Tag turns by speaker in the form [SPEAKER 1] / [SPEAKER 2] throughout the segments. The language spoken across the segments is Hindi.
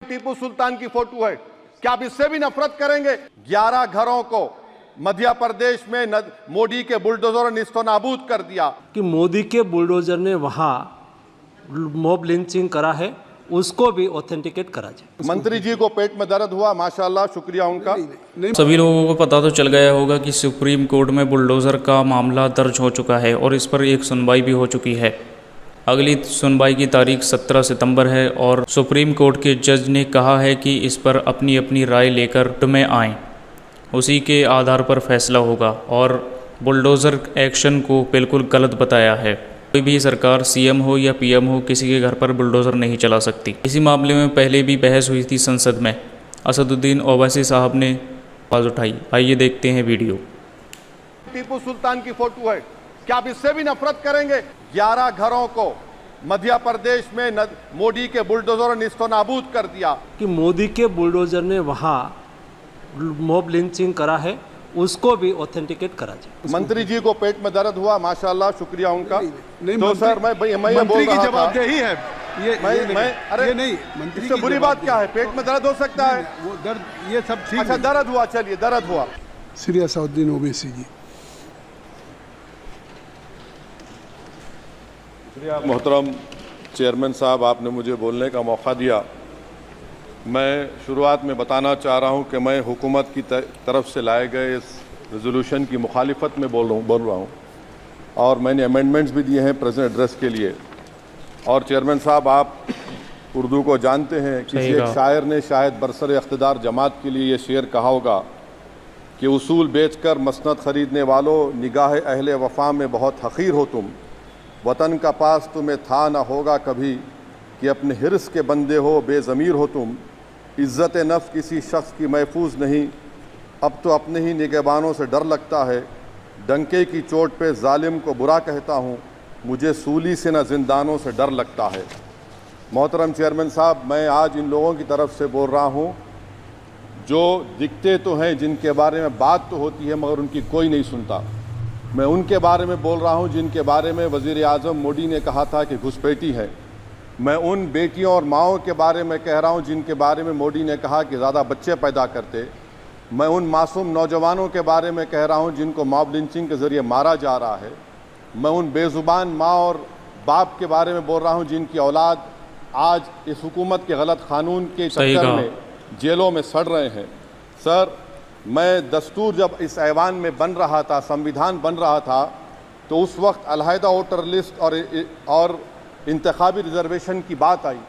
[SPEAKER 1] टीपू सुल्तान की फोटो है, क्या आप इससे भी नफरत करेंगे? 11 घरों को मध्य प्रदेश में मोदी के बुलडोजर ने निस्तो नाबूद कर दिया
[SPEAKER 2] कि मोदी के बुलडोजर ने वहां मॉब लिंचिंग करा है, उसको भी ऑथेंटिकेट करा जाए।
[SPEAKER 1] मंत्री जी को पेट में दर्द हुआ, माशाल्लाह, शुक्रिया उनका।
[SPEAKER 3] सभी लोगों को पता तो चल गया होगा कि सुप्रीम कोर्ट में बुलडोज़र का मामला दर्ज हो चुका है और इस पर एक सुनवाई भी हो चुकी है। अगली सुनवाई की तारीख 17 सितंबर है और सुप्रीम कोर्ट के जज ने कहा है कि इस पर अपनी अपनी राय लेकर में आएँ, उसी के आधार पर फैसला होगा। और बुलडोज़र एक्शन को बिल्कुल गलत बताया है। कोई भी सरकार सीएम हो या पीएम हो, किसी के घर पर बुलडोज़र नहीं चला सकती। इसी मामले में पहले भी बहस हुई थी संसद में। असदुद्दीन ओवैसी साहब ने आवाज़ उठाई। आइए देखते हैं वीडियो।
[SPEAKER 1] टीपू सुल्तान की फोटो है, क्या आप इससे भी नफरत करेंगे? 11 घरों को मध्य प्रदेश में मोदी के बुलडोजर ने निस्तो नाबूद कर दिया
[SPEAKER 2] कि मोदी के बुलडोजर ने वहां मॉब लिंचिंग करा है, उसको भी ऑथेंटिकेट करा जाए।
[SPEAKER 1] मंत्री जी को पेट में दर्द हुआ, माशाल्लाह, शुक्रिया उनका।
[SPEAKER 4] नहीं,
[SPEAKER 1] तो सर मैं ये बोल रहा था,
[SPEAKER 4] जवाबदेही है
[SPEAKER 1] अरे
[SPEAKER 4] ये नहीं, मंत्री
[SPEAKER 1] इससे बुरी बात क्या है? पेट में दर्द हो सकता है,
[SPEAKER 4] वो दर्द ये सब ठीक
[SPEAKER 1] अच्छा
[SPEAKER 4] है।
[SPEAKER 1] दर्द हुआ, चलिए दर्द हुआ।
[SPEAKER 4] श्री असदुद्दीन ओवैसी जी।
[SPEAKER 1] मोहतरम चेयरमैन साहब, आपने मुझे बोलने का मौका दिया। मैं शुरुआत में बताना चाह रहा हूं कि मैं हुकूमत की तरफ से लाए गए इस रेजोल्यूशन की मुखालिफत में बोल रहा हूं और मैंने अमेंडमेंट्स भी दिए हैं प्रेजेंट एड्रेस के लिए। और चेयरमैन साहब, आप उर्दू को जानते हैं, किसी एक शायर ने शायद बरसर इख्तिदार जमात के लिए ये शेर कहा होगा कि उसूल बेचकर मसनद ख़रीदने वालों, निगाह अहले वफ़ा में बहुत हक़ीर हो तुम। वतन का पास तुम्हें था न होगा कभी कि अपने हिर्स के बंदे हो, बेज़मीर हो तुम। इज़्ज़त नफ्स किसी शख्स की महफूज नहीं, अब तो अपने ही निगहबानों से डर लगता है। डंके की चोट पे जालिम को बुरा कहता हूँ, मुझे सूली से न जिंदानों से डर लगता है। मोहतरम चेयरमैन साहब, मैं आज इन लोगों की तरफ से बोल रहा हूँ जो दिखते तो हैं, जिनके बारे में बात तो होती है मगर उनकी कोई नहीं सुनता। मैं उनके बारे में बोल रहा हूँ जिनके बारे में वज़ीर आज़म मोदी ने कहा था कि घुसपैठी है। मैं उन बेटियों और माओं के बारे में कह रहा हूँ जिनके बारे में मोदी ने कहा कि ज़्यादा बच्चे पैदा करते। मैं उन मासूम नौजवानों के बारे में कह रहा हूँ जिनको मॉब लिंचिंग के ज़रिए मारा जा रहा है। मैं उन बेज़ुबान माँ और बाप के बारे में बोल रहा हूँ जिनकी औलाद आज इस हुकूमत के गलत कानून के चक्कर में जेलों में सड़ रहे हैं। सर, मैं दस्तूर जब इस ऐवान में बन रहा था, संविधान बन रहा था, तो उस वक्त अलहदा वोटर लिस्ट और इंतखाबी रिजर्वेशन की बात आई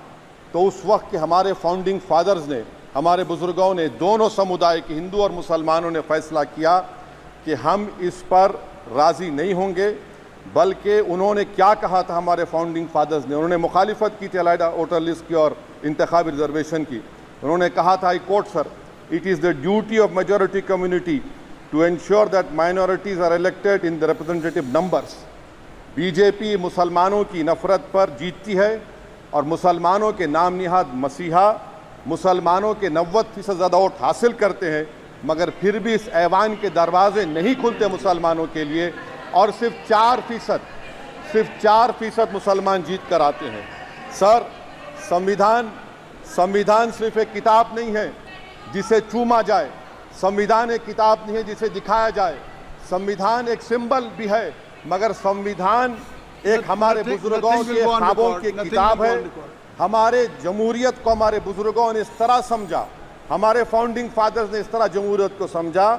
[SPEAKER 1] तो उस वक्त के हमारे फाउंडिंग फादर्स ने, हमारे बुज़ुर्गों ने, दोनों समुदाय के हिंदू और मुसलमानों ने फ़ैसला किया कि हम इस पर राज़ी नहीं होंगे। बल्कि उन्होंने क्या कहा था हमारे फाउंडिंग फादर्स ने, उन्होंने मुखालिफत की थी अलहदा वोटर लिस्ट की और इंतखाबी रिजर्वेशन की। उन्होंने कहा था, I quote sir, it is the duty of majority community to ensure that minorities are elected in the representative numbers. BJP मुसलमानों की नफ़रत पर जीतती है और मुसलमानों के नाम निहाद मसीहा मुसलमानों के 90% ज़्यादा वोट हासिल करते हैं, मगर फिर भी इस ऐवान के दरवाजे नहीं खुलते मुसलमानों के लिए और सिर्फ 4% मुसलमान जीत कर आते हैं। सर, संविधान सिर्फ एक किताब नहीं है जिसे चूमा जाए, संविधान एक किताब नहीं है जिसे दिखाया जाए, संविधान एक सिंबल भी है, मगर संविधान एक हमारे बुजुर्गों के ख्वाबों की किताब है। हमारे जमहूरियत को हमारे बुजुर्गों ने इस तरह समझा, हमारे फाउंडिंग फादर्स ने इस तरह जमहूरियत को समझा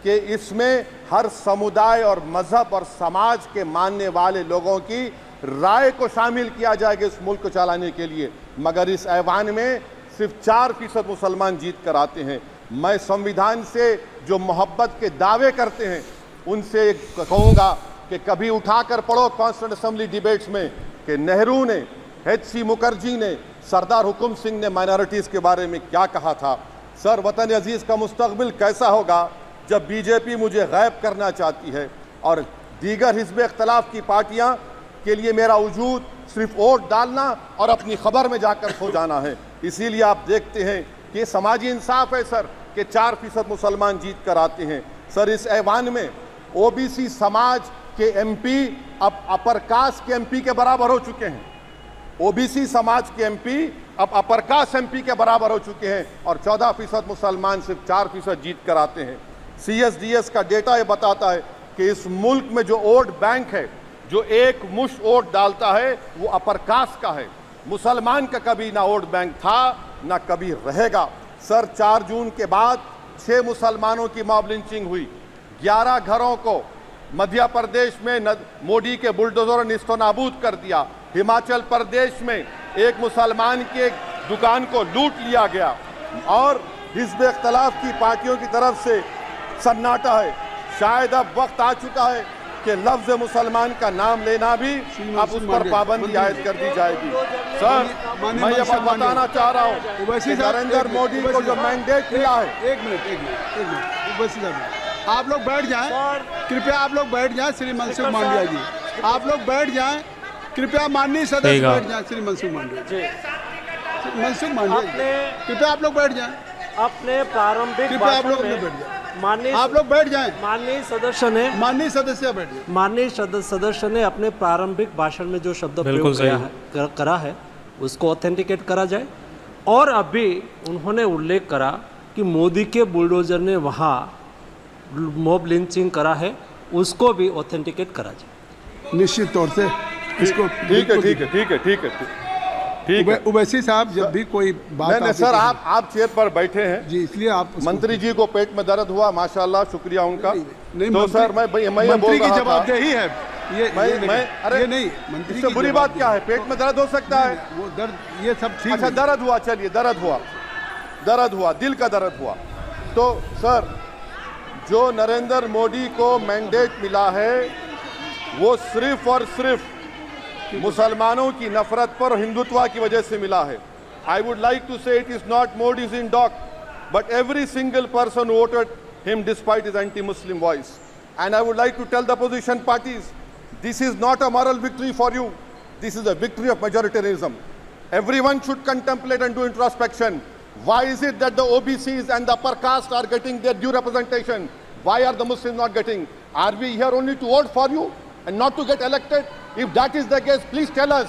[SPEAKER 1] कि इसमें हर समुदाय और मजहब और समाज के मानने वाले लोगों की राय को शामिल किया जाएगा इस मुल्क को चलाने के लिए। मगर इस ऐवान में सिर्फ 4% मुसलमान जीत कर आते हैं। मैं संविधान से जो मोहब्बत के दावे करते हैं उनसे कहूँगा कि कभी उठाकर पढ़ो कॉन्स्टिट्यूंट असेंबली डिबेट्स में कि नेहरू ने, H.C. मुखर्जी ने, सरदार हुकुम सिंह ने माइनॉरिटीज़ के बारे में क्या कहा था। सर, वतन अजीज़ का मुस्तकबिल कैसा होगा जब बीजेपी मुझे गायब करना चाहती है और दीगर हिज़्ब इख्तिलाफ की पार्टियां के लिए मेरा वजूद सिर्फ वोट डालना और अपनी खबर में जाकर सो जाना है। इसीलिए आप देखते हैं कि समाजी इंसाफ है सर कि 4% मुसलमान जीत कर आते हैं। सर, इस ऐवान में ओबीसी समाज के एमपी अब अपर कास्ट के एमपी के बराबर हो चुके हैं। ओबीसी समाज के एमपी अब अपर कास्ट एमपी के बराबर हो चुके हैं और 14% मुसलमान सिर्फ 4% जीत कर आते हैं। CSDS का डेटा ये बताता है कि इस मुल्क में जो वोट बैंक है, जो एक मुश्त वोट डालता है, वो अपर कास्ट का है। मुसलमान का कभी ना वोट बैंक था ना कभी रहेगा। सर 4 जून के बाद 6 मुसलमानों की मॉब लिंचिंग हुई, 11 घरों को मध्य प्रदेश में मोदी के बुलडोजर ने निस्तो नाबूद कर दिया। हिमाचल प्रदेश में एक मुसलमान की एक दुकान को लूट लिया गया और हिज़्ब इख्तिलाफ की पार्टियों की तरफ से सन्नाटा है। शायद अब वक्त आ चुका है कि लफ्ज़ मुसलमान का नाम लेना भी अब उस पर पाबंदी आयद कर दी जाएगी। सर मैं ये बात बताना चाह रहा हूँ कि नरेंद्र मोदी को जो मैंडेट मिला है।
[SPEAKER 4] एक मिनट ओवैसी साहब, आप लोग बैठ जाएं, कृपया आप लोग बैठ जाएं। श्री मनसुख मांडविया जी, आप लोग बैठ जाएं, कृपया माननीय सदस्य बैठ जाएं। श्री मनसुख मांडविया जी, मनसुख मांडविया जी, कृपया आप लोग बैठ जाएं।
[SPEAKER 2] अपने प्रारंभिक
[SPEAKER 4] कृपया आप लोग
[SPEAKER 2] भाषण में
[SPEAKER 4] बैठ जाएं।
[SPEAKER 2] माननीय
[SPEAKER 4] आप लोग बैठ जाएं।
[SPEAKER 2] माननीय सदस्य ने अपने प्रारंभिक भाषण में जो शब्द प्रयोग करा है उसको ऑथेंटिकेट करा जाए। और अभी उन्होंने उल्लेख करा कि मोदी के बुलडोजर ने वहाँ मॉब लिंचिंग करा है, उसको भी ऑथेंटिकेट करा जाए।
[SPEAKER 4] निश्चित तौर से इसको
[SPEAKER 1] ठीक है।
[SPEAKER 4] ओवैसी साहब, जब भी कोई बात
[SPEAKER 1] नहीं सर, आप चेयर पर बैठे हैं
[SPEAKER 4] जी, इसलिए आप
[SPEAKER 1] मंत्री जी को पेट में दर्द हुआ, माशाल्लाह, शुक्रिया उनका।
[SPEAKER 4] नहीं,
[SPEAKER 1] तो सर मैं ये बोल रहा था,
[SPEAKER 4] जवाबदेही है
[SPEAKER 1] अरे
[SPEAKER 4] ये नहीं, मंत्री
[SPEAKER 1] इससे बुरी बात क्या है? पेट में दर्द हो सकता है,
[SPEAKER 4] वो दर्द ये सब ठीक।
[SPEAKER 1] अच्छा दर्द हुआ, चलिए दर्द हुआ, दिल का दर्द हुआ। तो सर जो नरेंद्र मोदी को मैंडेट मिला है वो सिर्फ और सिर्फ मुसलमानों की नफरत पर हिंदुत्व की वजह से मिला है। I would like to say it is not Modi's in doc but every single person voted him despite his anti Muslim voice. And I would like to tell the position parties, this is not a moral victory for you, this is a victory of majoritarianism. Everyone should contemplate and do introspection. Why is it that the OBCs and the upper caste are getting their due representation? Why are the Muslims not getting? Are we here only to vote for you and not to get elected? If that is the case, please tell us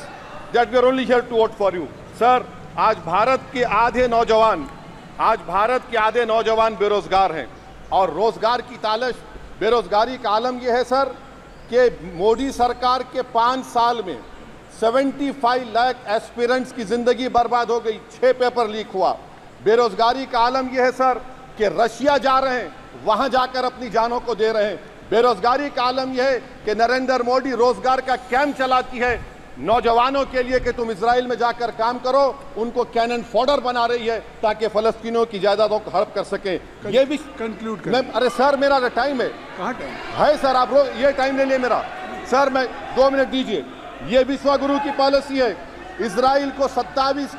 [SPEAKER 1] that we are only here to vote for you. Sir, आज भारत के आधे नौजवान बेरोजगार हैं और रोजगार की तालिश, बेरोजगारी का आलम यह है सर कि मोदी सरकार के 5 साल में 75 लाख एस्पिरेंट्स की जिंदगी बर्बाद हो गई, 6 पेपर लीक हुआ। बेरोजगारी का आलम यह है सर कि रशिया जा रहे हैं, वहां जाकर अपनी जानों को दे रहे हैं। बेरोजगारी का आलम यह है कि नरेंद्र मोदी रोजगार का कैंप चलाती है नौजवानों के लिए कि तुम इजराइल में जाकर काम करो, उनको कैनन फॉडर बना रही है ताकि फलस्तीनियों की जायदादों को हड़प कर सके। ये भी
[SPEAKER 4] कंक्लूड कर।
[SPEAKER 1] अरे सर मेरा टाइम है,
[SPEAKER 4] कहाँ टाइम
[SPEAKER 1] है सर? आप लोग ये टाइम ले लिए मेरा सर, मैं 2 मिनट दीजिए। ये विश्वगुरु की पॉलिसी है, इजराइल को 27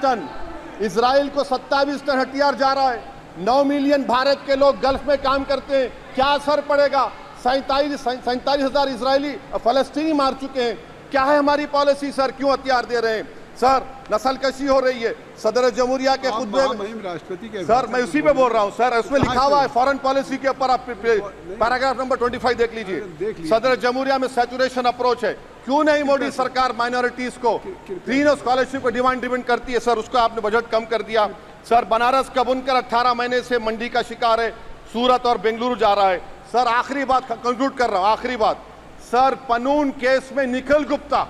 [SPEAKER 1] टन हथियार जा रहा है। 9 मिलियन भारत के लोग गल्फ में काम करते हैं, क्या असर पड़ेगा? 47,000 इजरायली फलस्तीनी मार चुके हैं। क्या है हमारी पॉलिसी सर? क्यों हथियार दे रहे हैं सर? नस्लकशी हो रही है। सदर जमहूरिया के खुतबे में
[SPEAKER 4] राष्ट्रपति के
[SPEAKER 1] सर, मैं उसी पे बोल रहा हूँ सर, उसमें लिखा हुआ है फॉरेन पॉलिसी के ऊपर, आप पैराग्राफ नंबर 25 देख लीजिए। सदर जमहूरिया में सैचुरेशन अप्रोच है। क्यों नहीं मोदी सरकार माइनॉरिटीज को 3 स्कॉलरशिप को डिमांड करती है सर? उसको आपने बजट कम कर दिया सर। बनारस का बुनकर 18 महीने से मंडी का शिकार है, सूरत और बेंगलुरु जा रहा है सर। आखिरी बात कंक्लूड कर रहा हूं, आखिरी बात सर, पनून केस में निखिल गुप्ता,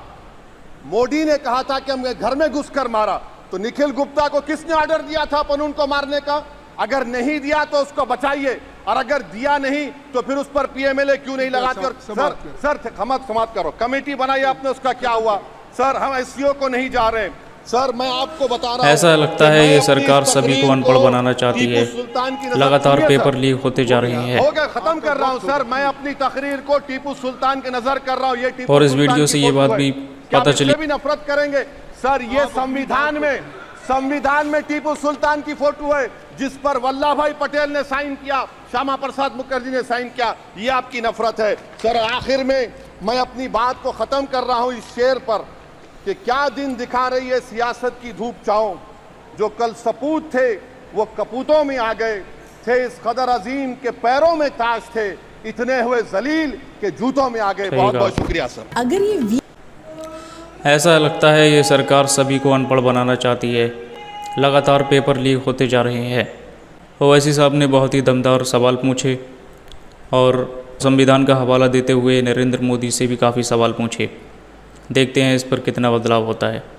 [SPEAKER 1] मोदी ने कहा था कि हमने घर में घुसकर मारा, तो निखिल गुप्ता को किसने ऑर्डर दिया था पनून को मारने का? अगर नहीं दिया तो उसको बचाइए, और अगर दिया नहीं तो फिर उस पर पीएमएलए क्यों नहीं लगाकर? सर समाप्त करो। कमेटी बनाई आपने, उसका क्या हुआ सर? हम एससीओ को नहीं जा रहे सर। मैं आपको बता रहा हूं,
[SPEAKER 3] ऐसा लगता है ये सरकार सभी को अनपढ़ बनाना चाहती है। लगातार पेपर लीक होते जा रहे हैं।
[SPEAKER 1] हो गया, खत्म कर रहा हूं सर। मैं अपनी तकरीर को टीपू सुल्तान के नजर कर रहा हूं। ये
[SPEAKER 3] और इस वीडियो से ये बात भी पता चली,
[SPEAKER 1] भी नफरत करेंगे सर। ये संविधान में टीपू सुल्तान की फोटो है जिस पर वल्लभ भाई पटेल ने साइन किया, श्यामा प्रसाद मुखर्जी ने साइन किया। ये आपकी नफरत है सर। आखिर में मैं अपनी बात को खत्म कर रहा हूं इस शेर पर कि क्या दिन दिखा रही है सियासत की धूप छांव। जो कल सपूत थे वो कपूतों में आ गए थे, इस कदर अजीम के पैरों में ताज थे, इतने हुए जलील के जूतों में आ गए। बहुत बहुत शुक्रिया सर।
[SPEAKER 3] ऐसा लगता है ये सरकार सभी को अनपढ़ बनाना चाहती है। लगातार पेपर लीक होते जा रहे हैं। ओवैसी साहब ने बहुत ही दमदार सवाल पूछे और संविधान का हवाला देते हुए नरेंद्र मोदी से भी काफ़ी सवाल पूछे। देखते हैं इस पर कितना बदलाव होता है।